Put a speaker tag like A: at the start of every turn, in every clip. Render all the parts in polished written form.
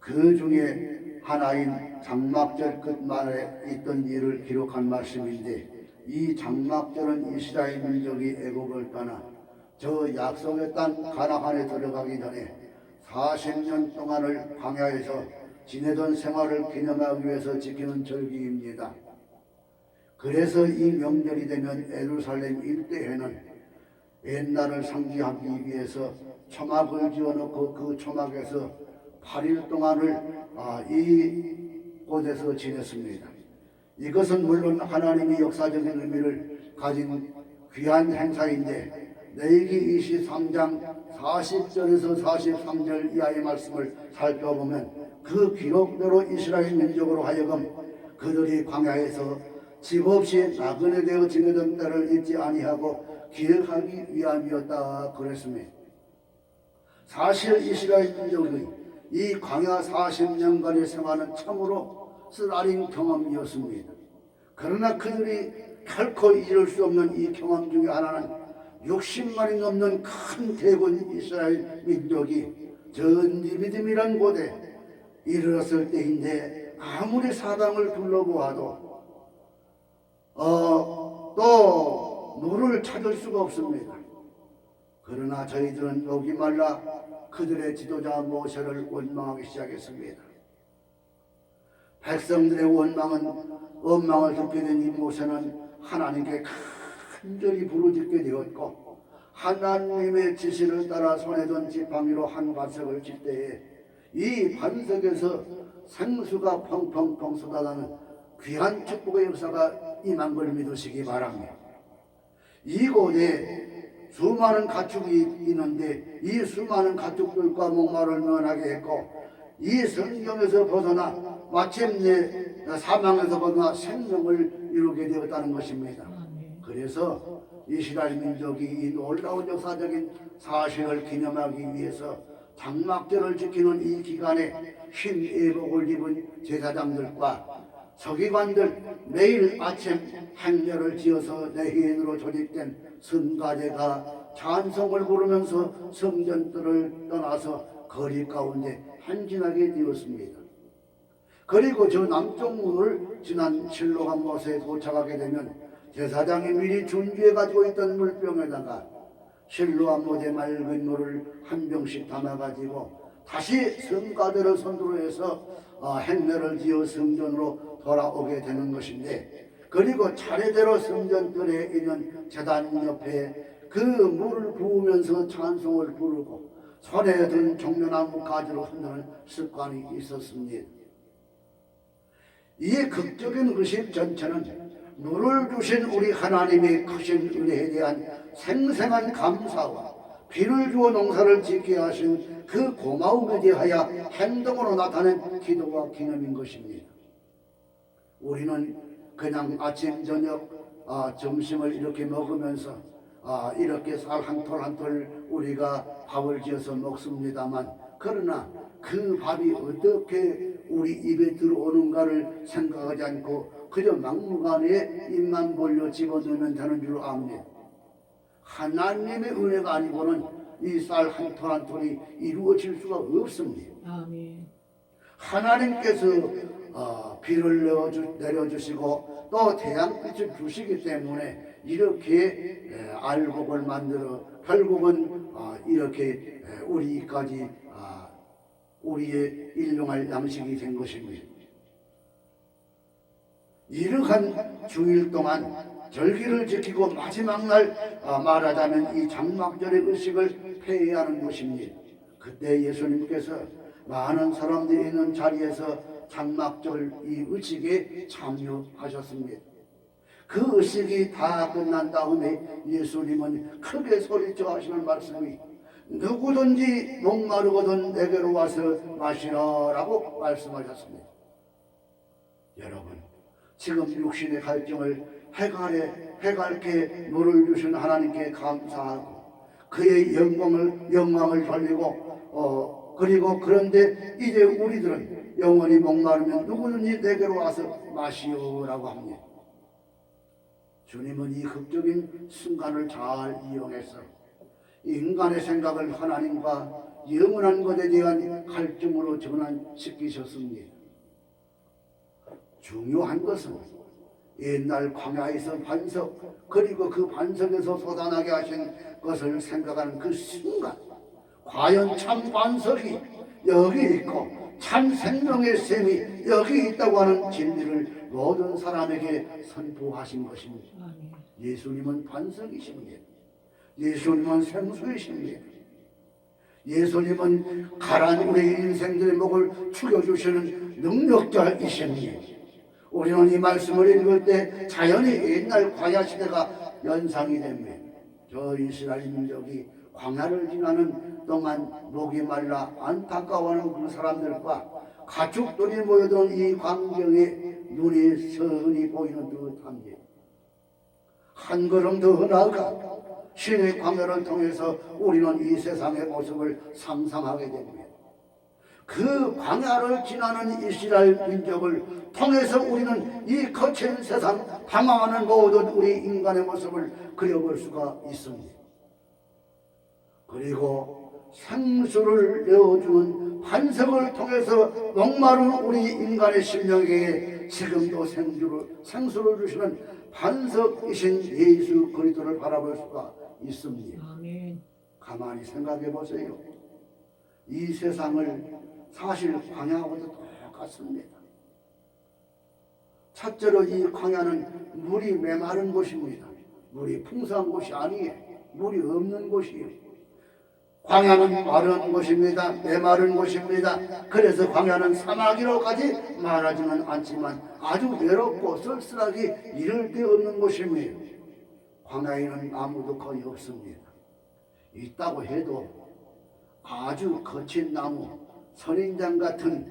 A: 그 중에 하나인 장막절 끝말에 있던 일을 기록한 말씀인데, 이 장막절은 이스라엘 민족이 애굽을 떠나 저 약속의 땅 가나안에 들어가기 전에 40년 동안을 광야에서 지내던 생활을 기념하기 위해서 지키는 절기입니다. 그래서 이 명절이 되면 예루살렘 일대에는 옛날을 상기하기 위해서 초막을 지어놓고 그 초막에서 8일 동안을 이곳에서 지냈습니다. 이것은 물론 하나님이 역사적인 의미를 가진 귀한 행사인데, 레위기 23장 40절에서 43절 이하의 말씀을 살펴보면 그 기록대로 이스라엘 민족으로 하여금 그들이 광야에서 집 없이 나그네 되어 지내던 때를 잊지 아니하고 기억하기 위함이었다 그랬습니다. 사실 이스라엘 민족의 이 광야 40년간의 생활은 참으로 쓰라린 경험이었습니다. 그러나 그들이 결코 잊을 수 없는 이 경험 중에 하나는 60만이 넘는 큰 대군 이스라엘 민족이 전디비딤이란 곳에 이르렀을 때인데, 아무리 사방을 둘러보아도 또 물을 찾을 수가 없습니다. 그러나 저희들은 목이 말라 그들의 지도자 모세를 원망하기 시작했습니다. 백성들의 원망을 듣게 된 이 모세는 하나님께 간절히 부르짖게 되었고, 하나님의 지시를 따라 손에 든 지팡이로 한 반석을 칠 때에 이 반석에서 생수가 펑펑펑 쏟아나는 귀한 축복의 역사가 임한 걸 믿으시기 바랍니다. 이곳에 수많은 가축이 있는데 이 수많은 가축들과 목마를 면하게 했고, 이 성경에서 벗어나 마침내 사망에서 벗어나 생명을 이루게 되었다는 것입니다. 그래서 이스라엘 민족이 이 놀라운 역사적인 사실을 기념하기 위해서 장막절을 지키는 이 기간에 흰 예복을 입은 제사장들과 서기관들 매일 아침 행렬을 지어서 레위인으로 조직된 선가제가 찬송을 부르면서 성전들을 떠나서 거리 가운데 행진하게 되었습니다. 그리고 저 남쪽 문을 지난 실로암 못에 도착하게 되면 제사장이 미리 준비해 가지고 있던 물병에다가 실로암 못의 맑은 물을 한 병씩 담아 가지고 다시 성가대를 선두로 해서 행렬을 지어 성전으로 돌아오게 되는 것인데, 그리고 차례대로 성전뜰에 있는 제단 옆에 그 물을 부으면서 찬송을 부르고 손에 든 종려나무 가지로 흔드는 습관이 있었습니다. 이 극적인 의식 전체는 물을 주신 우리 하나님의 크신 은혜에 대한 생생한 감사와 비를 주어 농사를 짓게 하신 그 고마움에 대하여 행동으로 나타낸 기도와 기념인 것입니다. 우리는 그냥 아침, 저녁, 점심을 이렇게 먹으면서 이렇게 쌀 한 톨 한 톨 우리가 밥을 지어서 먹습니다만, 그러나 그 밥이 어떻게 우리 입에 들어오는가를 생각하지 않고 그저 막무가내에 입만 벌려 집어넣으면 되는 줄 압니다. 하나님의 은혜가 아니고는 이 쌀 한 톨 한 톨이 이루어질 수가 없습니다.
B: 아멘.
A: 하나님께서 비를 내려주시고 또 태양빛을 주시기 때문에 이렇게 알곡을 만들어 결국은 이렇게 우리까지 우리의 일용할 양식이 된 것입니다. 이러한 주일 동안 절기를 지키고 마지막 날 말하자면 이 장막절의 의식을 폐해하는 것입니다. 그때 예수님께서 많은 사람들이 있는 자리에서 장막절 이 의식에 참여하셨습니다. 그 의식이 다 끝난 다음에 예수님은 크게 소리쳐 하시는 말씀이, 누구든지 목마르거든 내게로 와서 마시라라고 말씀하셨습니다. 여러분, 지금 육신의 갈증을 해갈게 물을 주신 하나님께 감사하고 그의 영광을 돌리고 그리고 그런데 이제 우리들은 영원히 목마르면 누구든지 내게로 와서 마시오라고 합니다. 주님은 이 극적인 순간을 잘 이용해서 인간의 생각을 하나님과 영원한 것에 대한 갈증으로 전환시키셨습니다. 중요한 것은 옛날 광야에서 반석, 그리고 그 반석에서 솟아나게 하신 것을 생각하는 그 순간, 과연 참 반석이 여기 있고 참 생명의 샘이 여기 있다고 하는 진리를 모든 사람에게 선포하신 것입니다. 예수님은 반석이십니다. 예수님은 생수이십니다. 예수님은 가란 우리 인생들의 목을 축여주시는 능력자이십니다. 우리는 이 말씀을 읽을 때 자연히 옛날 광야 시대가 연상이 됩니다. 저 이스라엘 민족이 광야를 지나는 동안 목이 말라 안타까워하는 그 사람들과 가축들이 모여든 이 광경에 눈이 선히 보이는 듯합니다. 한 걸음 더 나아가 신의 광야를 통해서 우리는 이 세상의 모습을 상상하게 됩니다. 그 광야를 지나는 이스라엘 민족을 통해서 우리는 이 거친 세상 방황하는 모든 우리 인간의 모습을 그려볼 수가 있습니다. 그리고 생수를 내어주는 반석을 통해서 목마른 우리 인간의 심령에게 지금도 생수를 주시는 반석이신 예수 그리스도를 바라볼 수가 있습니다.
B: 아멘.
A: 가만히 생각해 보세요. 이 세상을 사실 광야하고도 똑같습니다. 첫째로 이 광야는 물이 메마른 곳입니다. 물이 풍성한 곳이 아니에요. 물이 없는 곳이에요. 광야는 마른 곳입니다. 메마른 곳입니다. 그래서 광야는 사막이라고까지 말하지는 않지만 아주 외롭고 쓸쓸하게 이를 데 없는 곳입니다. 광야에는 아무도 거의 없습니다. 있다고 해도 아주 거친 나무, 선인장 같은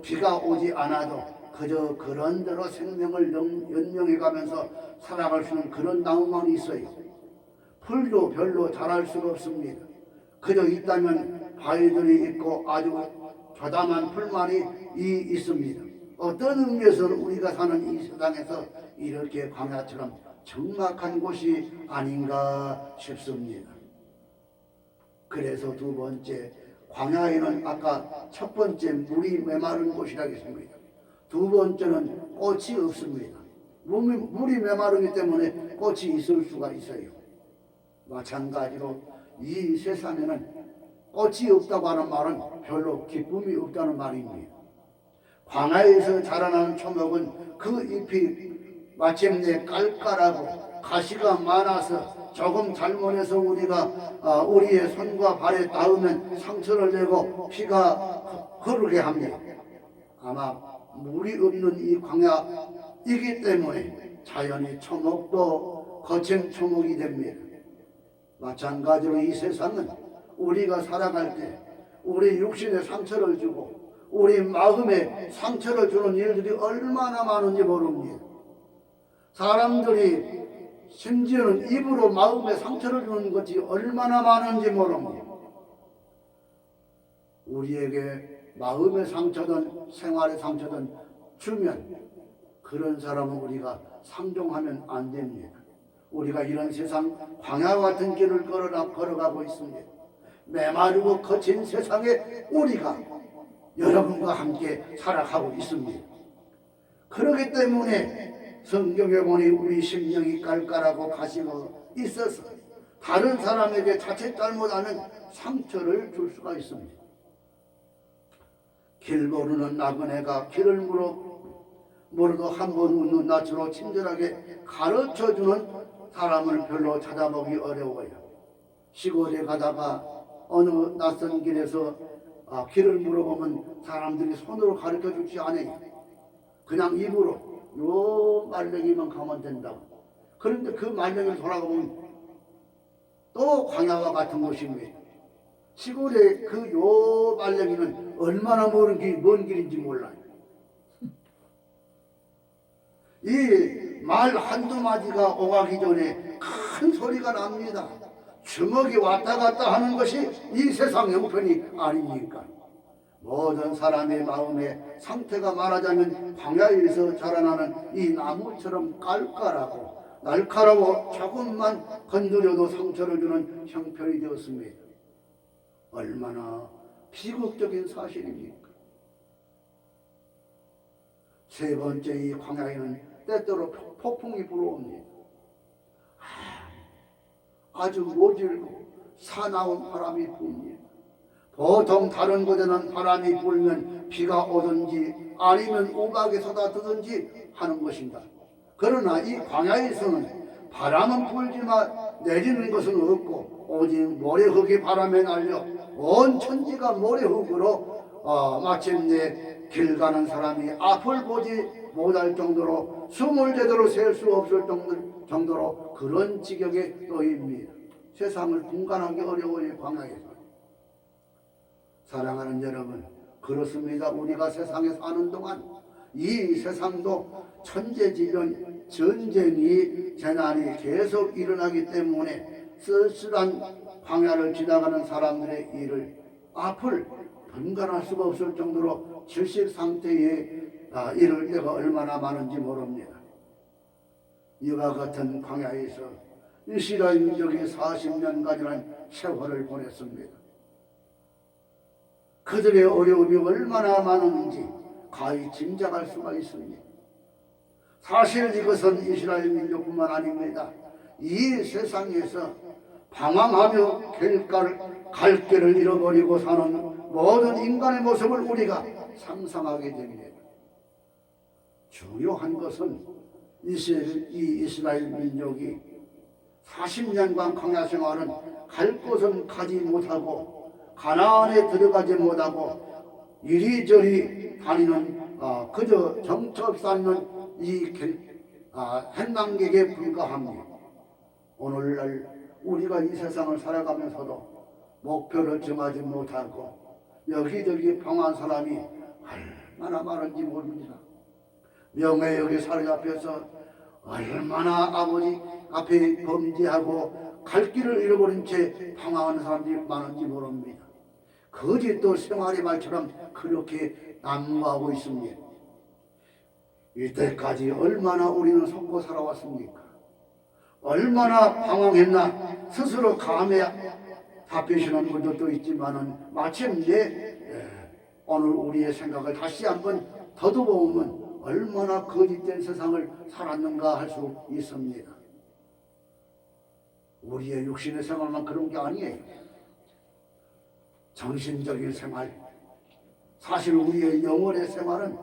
A: 비가 오지 않아도 그저 그런 대로 생명을 연명해가면서 살아갈 수 있는 그런 나무만 있어요. 풀도 별로 자랄 수가 없습니다. 그저 있다면 바위들이 있고 아주 조담한 풀만이 있습니다. 어떤 의미에서는 우리가 사는 이 세상에서 이렇게 광야처럼 적막한 곳이 아닌가 싶습니다. 그래서 두 번째, 광야에는 아까 첫 번째 물이 메마른 곳이라고 했습니다. 두 번째는 꽃이 없습니다. 물이 메마르기 때문에 꽃이 있을 수가 있어요. 마찬가지로 이 세상에는 꽃이 없다고 하는 말은 별로 기쁨이 없다는 말입니다. 광야에서 자라나는 초목은 그 잎이 마침내 깔깔하고 가시가 많아서 조금 잘못해서 우리가 우리의 손과 발에 닿으면 상처를 내고 피가 흐르게 합니다. 아마 물이 없는 이 광야이기 때문에 자연히 초목도 거친 초목이 됩니다. 마찬가지로 이 세상은 우리가 살아갈 때 우리 육신에 상처를 주고 우리 마음에 상처를 주는 일들이 얼마나 많은지 모릅니다. 사람들이 심지어는 입으로 마음에 상처를 주는 것이 얼마나 많은지 모릅니다. 우리에게 마음의 상처든 생활의 상처든 주면 그런 사람은 우리가 상종하면 안 됩니다. 우리가 이런 세상 광야 같은 길을 걸어가고 있습니다. 메마르고 거친 세상에 우리가 여러분과 함께 살아가고 있습니다. 그렇기 때문에 성경에 보니 우리 심령이 깔깔하고 가시가 있어서 다른 사람에게 자칫 잘못하는 상처를 줄 수가 있습니다. 길 모르는 나그네가 길을 모르고 한 번 웃는 낯으로 친절하게 가르쳐주는 사람을 별로 찾아보기 어려워요. 시골에 가다가 어느 낯선 길에서 길을 물어보면 사람들이 손으로 가르쳐 주지 않아요. 그냥 입으로 요 말랭이만 가면 된다고. 그런데 그 말랭이를 돌아가보면 또 광야와 같은 곳입니다. 시골에 그 요 말랭이는 얼마나 먼 길인지 몰라요. 이 말 한두 마디가 오가기 전에 큰 소리가 납니다. 주먹이 왔다 갔다 하는 것이 이 세상 형편이 아닙니까? 모든 사람의 마음의 상태가 말하자면 광야에서 자라나는 이 나무처럼 깔깔하고 날카로워 조금만 건드려도 상처를 주는 형편이 되었습니다. 얼마나 비극적인 사실입니까? 세 번째, 이 광야에는 때때로 폭풍이 불어옵니다. 아주 모질고 사나운 바람이 붑니다. 보통 다른 곳에는 바람이 불면 비가 오든지 아니면 우박이 쏟아지든지 하는 것입니다. 그러나 이 광야에서는 바람은 불지만 내리는 것은 없고 오직 모래흙이 바람에 날려 온 천지가 모래흙으로 마침내 길 가는 사람이 앞을 보지 못할 정도로 숨을 제대로 쉴 수 없을 정도로 그런 지경에 놓입니다. 세상을 분간하기 어려워요. 광야에서. 사랑하는 여러분, 그렇습니다. 우리가 세상에 사는 동안 이 세상도 천재지변, 전쟁이, 재난이 계속 일어나기 때문에 쓸쓸한 광야를 지나가는 사람들의 일을 앞을 분간할 수가 없을 정도로 질식 상태에 이를 때가 얼마나 많은지 모릅니다. 이와 같은 광야에서 이스라엘 민족이 40년간이라는 세월을 보냈습니다. 그들의 어려움이 얼마나 많은지 가히 짐작할 수가 있습니다. 사실 이것은 이스라엘 민족뿐만 아닙니다. 이 세상에서 방황하며 갈 길을 잃어버리고 사는 모든 인간의 모습을 우리가 상상하게 됩니다. 중요한 것은 이 이스라엘 민족이 40년간 광야 생활은 갈 곳은 가지 못하고 가나안에 들어가지 못하고 이리저리 다니는 그저 정처 쌓는 이 행랑객에 불과합니다. 오늘날 우리가 이 세상을 살아가면서도 목표를 정하지 못하고 여기저기 방황한 사람이 얼마나 많은지 모릅니다. 명예욕에 사로잡혀서 얼마나 아버지 앞에 범죄하고 갈 길을 잃어버린 채 방황하는 사람들이 많은지 모릅니다. 거짓도 생활의 말처럼 그렇게 난무하고 있습니다. 이때까지 얼마나 우리는 속고 살아왔습니까? 얼마나 방황했나 스스로 감에 잡히시는 분들도 있지만은 마침내 오늘 우리의 생각을 다시 한번 더듬어보면 얼마나 거짓된 세상을 살았는가 할 수 있습니다. 우리의 육신의 생활만 그런 게 아니에요. 정신적인 생활, 사실 우리의 영혼의 생활은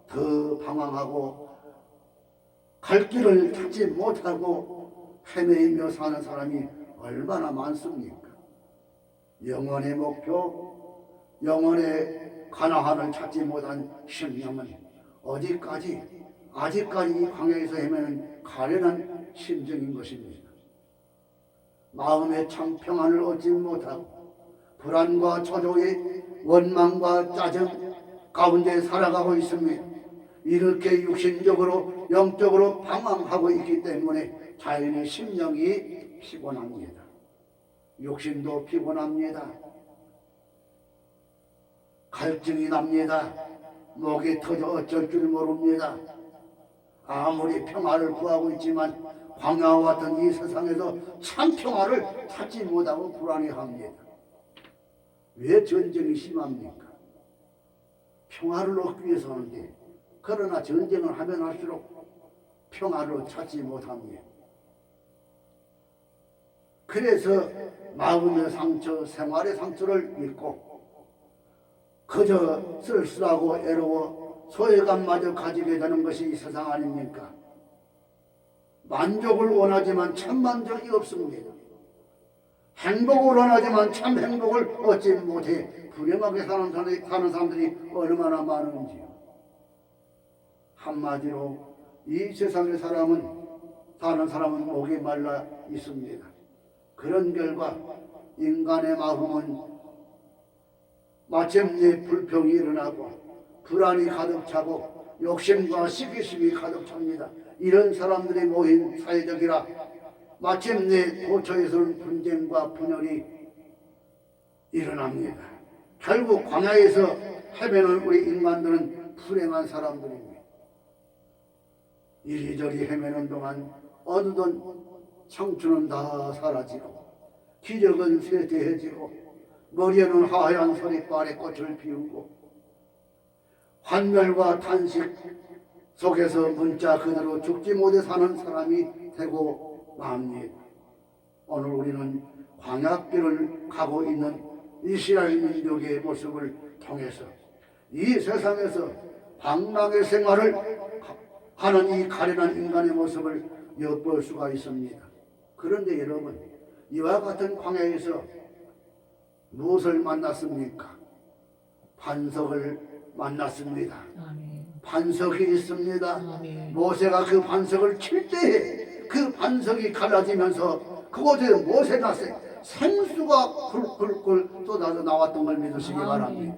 A: 더 방황하고 갈 길을 찾지 못하고 헤매이며 사는 사람이 얼마나 많습니까? 영혼의 목표, 영혼의 가나안을 찾지 못한 심령은 아직까지 이 광야에서 헤매는 가련한 심정인 것입니다. 마음의 참 평안을 얻지 못하고 불안과 초조의 원망과 짜증 가운데 살아가고 있습니다. 이렇게 육신적으로 영적으로 방황하고 있기 때문에 자연의 심령이 피곤합니다. 육신도 피곤합니다. 갈증이 납니다. 목이 터져 어쩔 줄 모릅니다. 아무리 평화를 구하고 있지만 광야와 같은 이 세상에서 참 평화를 찾지 못하고 불안해합니다. 왜 전쟁이 심합니까? 평화를 얻기 위해서 하는데, 그러나 전쟁을 하면 할수록 평화를 찾지 못합니다. 그래서 마음의 상처, 생활의 상처를 입고 그저 쓸쓸하고 애로워 소외감마저 가지게 되는 것이 이 세상 아닙니까? 만족을 원하지만 참 만족이 없습니다. 행복을 원하지만 참 행복을 얻지 못해 불행하게 사는 사람들이 얼마나 많은지요. 한마디로 이 세상의 사는 사람은 목이 말라 있습니다. 그런 결과 인간의 마음은 마침내 불평이 일어나고 불안이 가득 차고 욕심과 시기심이 가득 찹니다. 이런 사람들이 모인 사회적이라 마침내 도처에서는 분쟁과 분열이 일어납니다. 결국 광야에서 헤매는 우리 인간들은 불행한 사람들입니다. 이리저리 헤매는 동안 어느덧 청춘은 다 사라지고 기력은 쇠퇴해지고 머리에는 하얀 서리빨에 꽃을 피우고 환멸과 탄식 속에서 문자 그대로 죽지 못해 사는 사람이 되고 맙니다. 오늘 우리는 광야길을 가고 있는 이스라엘 민족의 모습을 통해서 이 세상에서 방랑의 생활을 하는 이 가련한 인간의 모습을 엿볼 수가 있습니다. 그런데 여러분, 이와 같은 광야에서 무엇을 만났습니까? 반석을 만났습니다. 반석이 있습니다. 모세가 그 반석을 칠 때에 그 반석이 갈라지면서 그곳에 모세가 생수가 굴굴굴 쏟아져 나왔던 걸 믿으시기 바랍니다.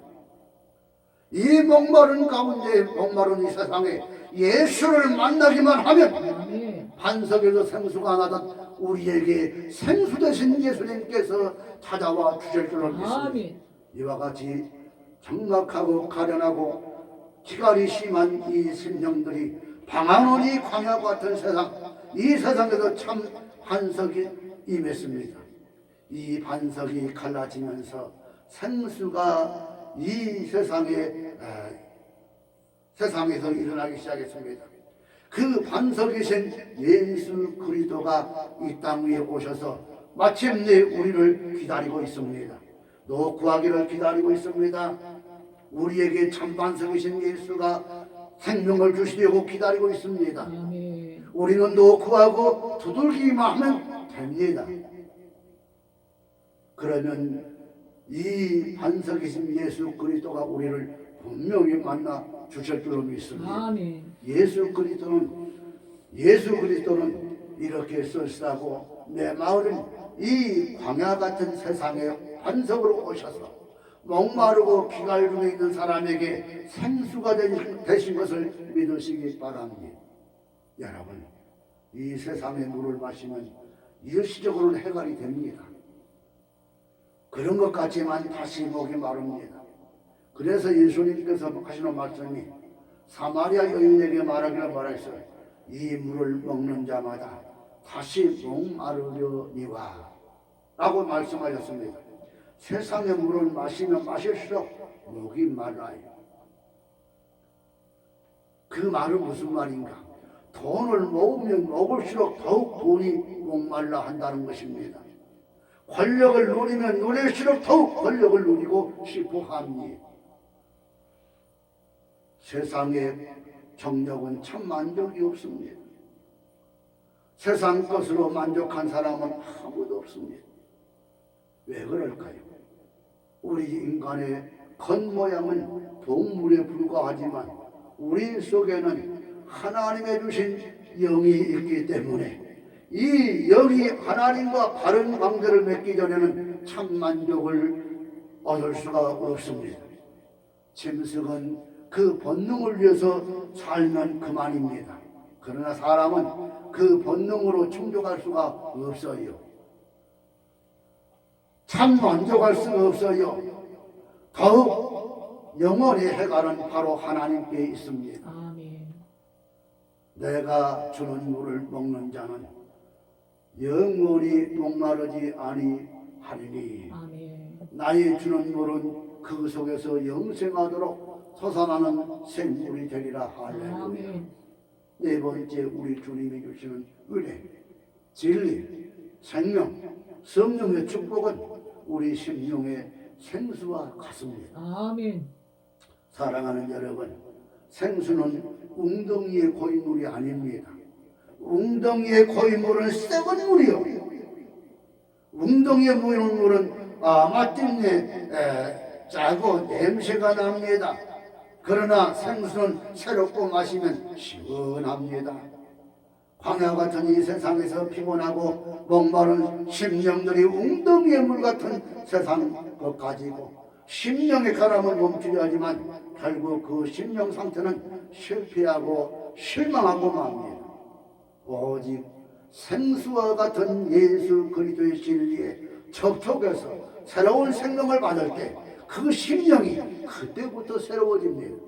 A: 이 목마른 가운데, 목마른 이 세상에 예수를 만나기만 하면 반석에서 생수가 나던 우리에게 생수 되신 예수님께서 찾아와 주실 줄로 믿습니다. 이와 같이 적막하고 가련하고 기갈이 심한 이 심령들이 방황하는 이 광야 같은 세상, 이 세상에도 참 반석이 임했습니다. 이 반석이 갈라지면서 생수가 이 세상에서 일어나기 시작했습니다. 그 반석이신 예수 그리스도가 이 땅 위에 오셔서 마침내 우리를 기다리고 있습니다. 노구하기를 기다리고 있습니다. 우리에게 참 반석이신 예수가 생명을 주시려고 기다리고 있습니다. 우리는 노구하고 두들기만 하면 됩니다. 그러면 이 반석이신 예수 그리스도가 우리를 분명히 만나 주실 줄로 믿습니다. 예수 그리스도는 이렇게 쓰시라고 내 마을은 이 광야 같은 세상에 반석으로 오셔서 목마르고 기갈 중에 있는 사람에게 생수가 되신 것을 믿으시기 바랍니다. 여러분, 이 세상의 물을 마시면 일시적으로는 해갈이 됩니다. 그런 것 같지만 다시 목이 마릅니다. 그래서 예수님께서 하시는 말씀이 사마리아 여인에게 말하기를 말했어요. 이 물을 먹는 자마다 다시 목마르려니와 라고 말씀하셨습니다. 세상의 물을 마시면 마실수록 목이 말라요. 그 말은 무슨 말인가? 돈을 모으면 먹을수록 더욱 돈이 목말라 한다는 것입니다. 권력을 누리면 누릴수록 더욱 권력을 누리고 싶어 합니다. 세상의 정력은 참 만족이 없습니다. 세상 것으로 만족한 사람은 아무도 없습니다. 왜 그럴까요? 우리 인간의 겉모양은 동물에 불과하지만 우리 속에는 하나님의 주신 영이 있기 때문에 이 영이 하나님과 바른 관계를 맺기 전에는 참 만족을 얻을 수가 없습니다. 짐승은 그 본능을 위해서 살면 그만입니다. 그러나 사람은 그 본능으로 충족할 수가 없어요. 참 만족할 수가 없어요. 더욱 영원히 해갈은 바로 하나님께 있습니다. 내가 주는 물을 먹는 자는 영원히 목마르지 아니하리니 나의 주는 물은 그 속에서 영생하도록 솟아나는 생물이 되리라. 할렐루야. 네 번째, 우리 주님이 주시는 은혜, 진리, 생명, 성령의 축복은 우리 심령의 생수와 같습니다. 사랑하는 여러분, 생수는 웅덩이의 고인물이 아닙니다. 웅덩이의 고인물은 썩은 물이요. 웅덩이의 물은 마침내 짜고 냄새가 납니다. 그러나 생수는 새롭고 마시면 시원합니다. 광야 같은 이 세상에서 피곤하고 목마른 심령들이 웅덩이의 물 같은 세상 것 가지고 심령의 가람을 멈추려 하지만 결국 그 심령 상태는 실패하고 실망하고 맙니다. 오직 생수와 같은 예수 그리스도의 진리에 접촉해서 새로운 생명을 받을 때 그 심령이 그때부터 새로워집니다.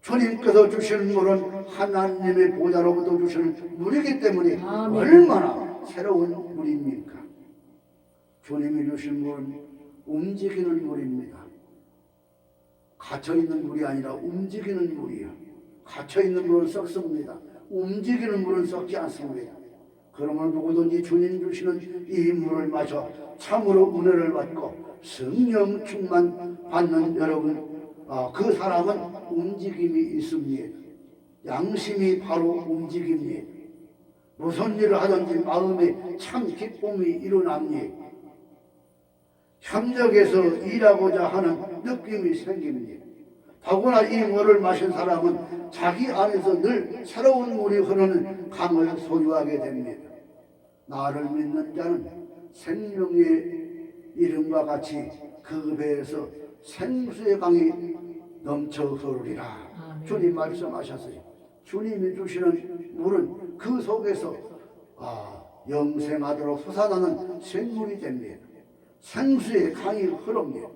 A: 주님께서 주시는 물은 하나님의 보좌로부터 주시는 물이기 때문에 얼마나 새로운 물입니까? 주님이 주신 물은 움직이는 물입니다. 갇혀있는 물이 아니라 움직이는 물이에요. 갇혀있는 물은 썩습니다. 움직이는 물은 썩지 않습니다. 그러면 누구든지 주님 주시는 이 물을 마셔 참으로 은혜를 받고 성령 충만 받는 여러분, 그 사람은 움직임이 있습니다. 양심이 바로 움직입니다. 무슨 일을 하든지 마음에 참 기쁨이 일어납니다. 협력해서 일하고자 하는 느낌이 생깁니다. 더구나 이 물을 마신 사람은 자기 안에서 늘 새로운 물이 흐르는 강을 소유하게 됩니다. 나를 믿는 자는 생명의 이름과 같이 그 배에서 생수의 강이 넘쳐 흐르리라. 주님 말씀하셨어요. 주님이 주시는 물은 그 속에서 영생하도록 솟아나는 생물이 됩니다. 생수의 강이 흐릅니다.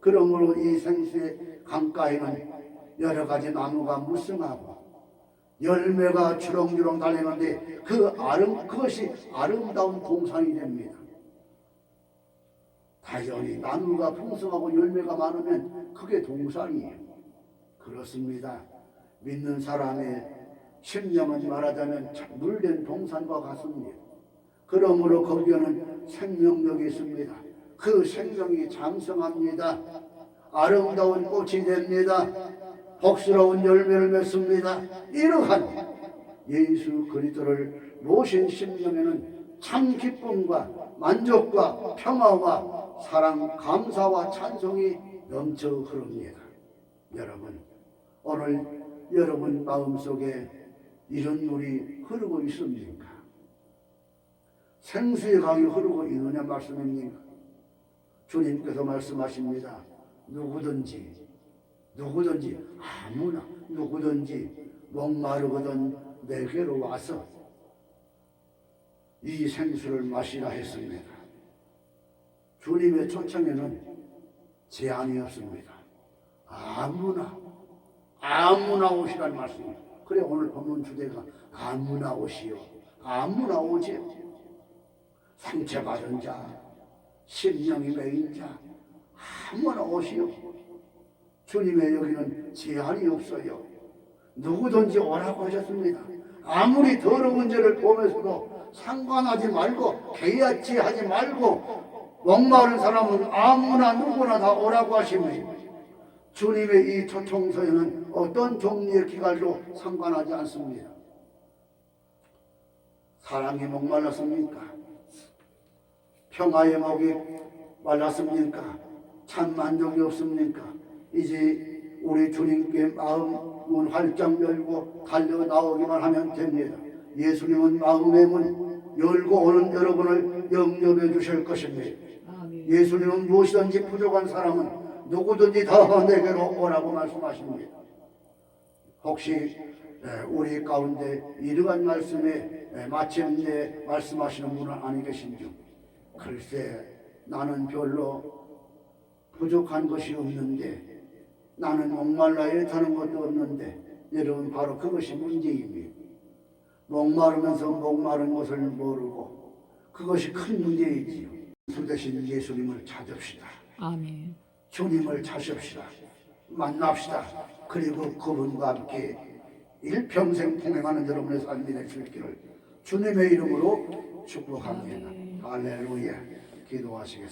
A: 그러므로 이 생수의 강가에는 여러 가지 나무가 무성하고 열매가 주렁주렁 달리는데 그것이 아름다운 동산이 됩니다. 당연히 나무가 풍성하고 열매가 많으면 그게 동산이에요. 그렇습니다. 믿는 사람의 심령은 말하자면 물된 동산과 같습니다. 그러므로 거기에는 생명력이 있습니다. 그 생명이 장성합니다. 아름다운 꽃이 됩니다. 복스러운 열매를 맺습니다. 이러한 예수 그리스도를 모신 심령에는 참 기쁨과 만족과 평화와 사랑, 감사와 찬송이 넘쳐 흐릅니다. 여러분, 오늘 여러분 마음속에 이런 물이 흐르고 있습니까? 생수의 강이 흐르고 있느냐 말씀입니까? 주님께서 말씀하십니다. 누구든지 아무나 누구든지 목마르거든 내게로 와서 이 생수를 마시라 했습니다. 주님의 초청에는 제한이 없습니다. 아무나 오시라는 말씀입니다. 그래 오늘 본문 주제가 아무나 오시오. 아무나 오지요. 상처받은 자, 심령이 메인 자, 아무나 오시오. 주님의 여기는 제한이 없어요. 누구든지 오라고 하셨습니다. 아무리 더러운 죄를 보면서도 상관하지 말고 개의치 말고 목마른 사람은 아무나 누구나 다 오라고 하십니다. 주님의 이 초청서에는 어떤 종류의 기갈도 상관하지 않습니다. 사랑이 목말랐습니까? 평화의 목이 말랐습니까? 참 만족이 없습니까? 이제 우리 주님께 마음문 활짝 열고 달려 나오기만 하면 됩니다. 예수님은 마음의 문 열고 오는 여러분을 영접해 주실 것입니다. 예수님은 무엇이든지 부족한 사람은 누구든지 다 내게로 오라고 말씀하십니다. 혹시 우리 가운데 이러한 말씀에 마침내 말씀하시는 분은 아니 계신지요? 글쎄 나는 별로 부족한 것이 없는데, 나는 목말라에 타는 것도 없는데, 여러분 바로 그것이 문제입니다. 목마르면서 목마른 것을 모르고 그것이 큰 문제이지요. 주 대신 예수님을 찾읍시다.
B: 아멘.
A: 주님을 찾읍시다. 만납시다. 그리고 그분과 함께 일평생 동행하는 여러분의 삶이 될 수 있기를 주님의 이름으로 축복합니다. 할렐루야. 기도하시겠습니다.